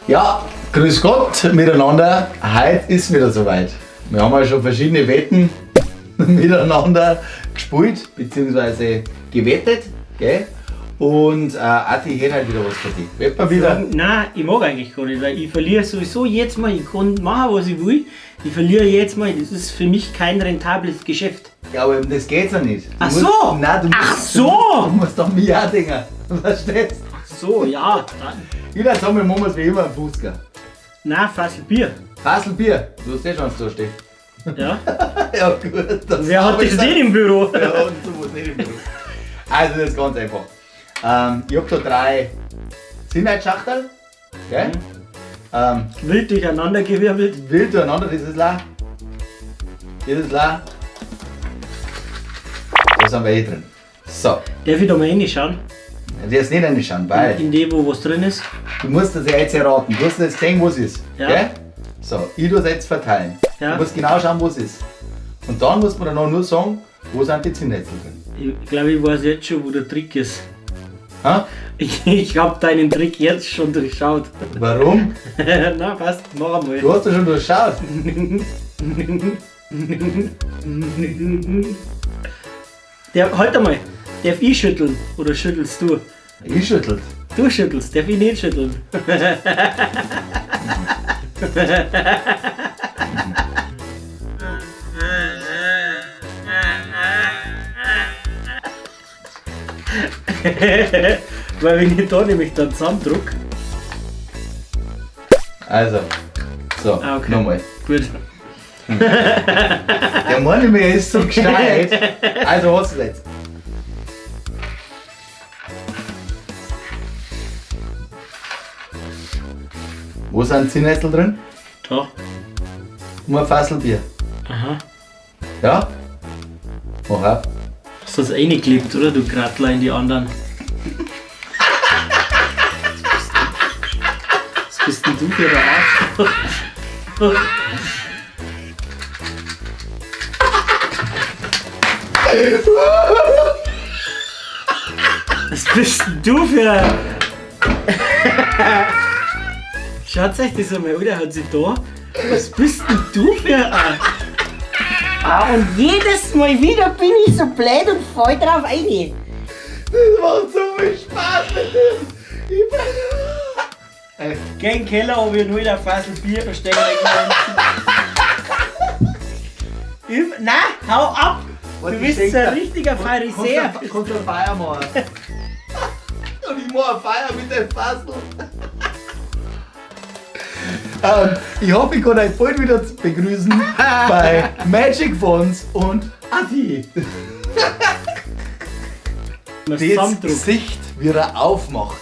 Ja, grüß Gott miteinander. Heute ist wieder soweit. Wir haben ja schon verschiedene Wetten miteinander gespielt bzw. gewettet. Gell? Und Ati, ich hätte halt wieder was für dich. Wetten wir wieder? Nein, ich mag eigentlich gar nicht, weil ich verliere sowieso jetzt mal. Ich kann machen, was ich will. Ich verliere jetzt mal. Das ist für mich kein rentables Geschäft. Ja, aber das geht's ja nicht. Ach so! Nein, Ach so! Du musst doch mir auch denken. Verstehst du? Ach so, ja. Dann. Jeder sagen machen wir es wie immer am Fußger. Nein, Fassel Bier. Fassel Bier. Du hast eh schon so stehen. Ja. Ja, gut. Wer hat das nicht im Büro? Ja, und so was nicht im Büro. Also, das ist ganz einfach. Ich hab da 3 Sinnheitsschachtel. Gell? Wild durcheinandergewirbelt. Wild durcheinander, das ist la. Das ist la. Da sind welche drin. So. Darf ich da mal reinschauen? Der ist nicht reinschauen, weil In die, wo was drin ist? du musst das ja jetzt erraten. Du hast jetzt gesehen, was ist. Ja. Gell? So, ich tue es jetzt verteilen. Ja. Du musst genau schauen, was ist. Und dann muss man dann nur sagen, wo sind die Zinnetzel drin. Ich glaube, ich weiß jetzt schon, wo der Trick ist. Ha? Ich habe deinen Trick jetzt schon durchschaut. Warum? Na, passt, mach einmal. Du hast ja schon durchschaut. Halt einmal, darf ich schütteln oder schüttelst du? Ich schüttelt. Du schüttelst, darf ich nicht schütteln? Weil wenn ich da nämlich dann zusammendruck. Also, so, Okay. nochmal. Gut. Der Mann in mir ist so gescheit. Also, hast du es jetzt. Wo sind Zinnetzel drin? Da. Und ein Fassel Bier. Aha. Ja? Mach ab. Hast du das reingeklebt, oder? Du Grattler in die anderen. Was bist denn du für ein Arsch? Was bist denn du für ein... Schaut euch das einmal an, der hat sich da. Was bist denn du für ein... und jedes Mal wieder bin ich so blöd und fall drauf ein. Das macht so viel Spaß mit dem. Geh in den Keller, ob ich nur in der Fassel Bier verstecken Nein, hau ab! Du bist so ein richtiger Pharisäer. Kommt der Feier machen. Und ich mache eine Feier mit dem Fassel. Ich hoffe, ich kann euch bald wieder begrüßen bei Magic Fonts und Adi. Das Zusammendruck. Gesicht, wie er aufmacht.